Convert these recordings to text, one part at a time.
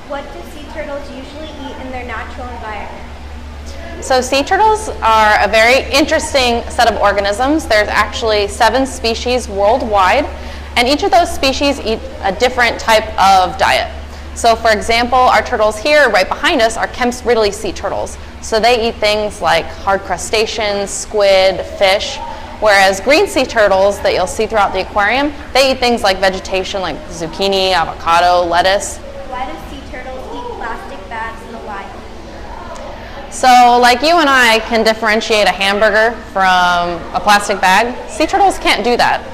What do sea turtles usually eat in their natural environment? So sea turtles are a very interesting set of organisms. There's actually 7 species worldwide, and each of those species eat a different type of diet. So for example, our turtles here right behind us are Kemp's Ridley sea turtles. So they eat things like hard crustaceans, squid, fish, whereas green sea turtles that you'll see throughout the aquarium, they eat things like vegetation like zucchini, avocado, lettuce. Why do sea turtles eat plastic bags in the wild? So like you and I can differentiate a hamburger from a plastic bag, sea turtles can't do that.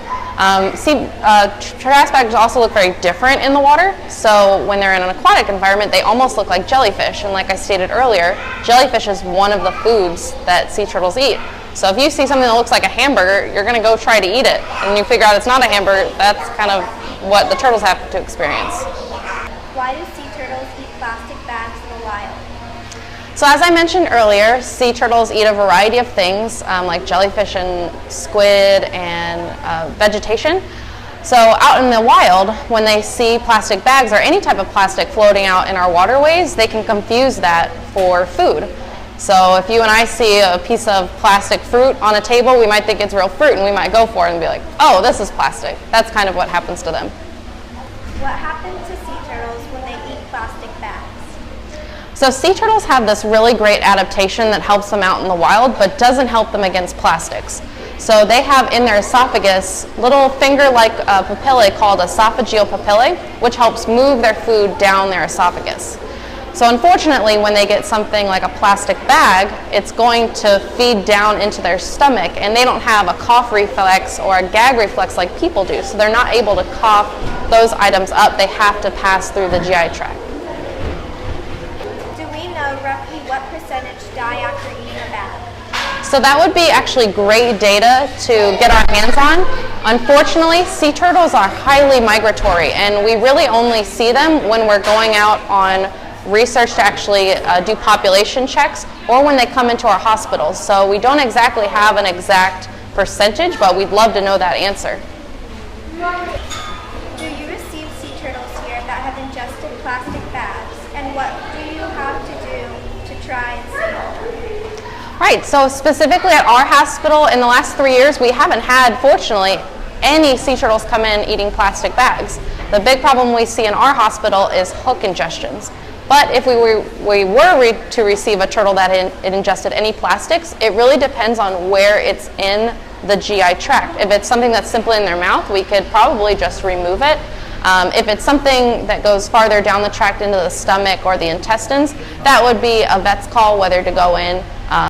Trash bags also look very different in the water, so when they're in an aquatic environment they almost look like jellyfish, and like I stated earlier, jellyfish is one of the foods that sea turtles eat. So if you see something that looks like a hamburger, you're going to go try to eat it, and you figure out it's not a hamburger. That's kind of what the turtles have to experience. Why do sea turtles eat plastic bags in the wild? So as I mentioned earlier, sea turtles eat a variety of things like jellyfish and squid and vegetation. So out in the wild, when they see plastic bags or any type of plastic floating out in our waterways, they can confuse that for food. So if you and I see a piece of plastic fruit on a table, we might think it's real fruit and we might go for it and be like, oh, this is plastic. That's kind of what happens to them. What happens to sea turtles when they eat plastic bags? So sea turtles have this really great adaptation that helps them out in the wild, but doesn't help them against plastics. So they have in their esophagus little finger-like papillae called esophageal papillae, which helps move their food down their esophagus. So unfortunately, when they get something like a plastic bag, it's going to feed down into their stomach, and they don't have a cough reflex or a gag reflex like people do. So they're not able to cough those items up. They have to pass through the GI tract. Do we know roughly what percentage die after eating a bag? So that would be actually great data to get our hands on. Unfortunately, sea turtles are highly migratory, and we really only see them when we're going out on research to actually do population checks or when they come into our hospitals. So we don't exactly have an exact percentage, but we'd love to know that answer. Do you receive sea turtles here that have ingested plastic bags, and what do you have to do to try and save them? Right, so specifically at our hospital in the last 3 years, we haven't had, fortunately, any sea turtles come in eating plastic bags. The big problem we see in our hospital is hook ingestions. But if we were to receive a turtle that it ingested any plastics, it really depends on where it's in the GI tract. If it's something that's simply in their mouth, we could probably just remove it. If it's something that goes farther down the tract into the stomach or the intestines, that would be a vet's call whether to go in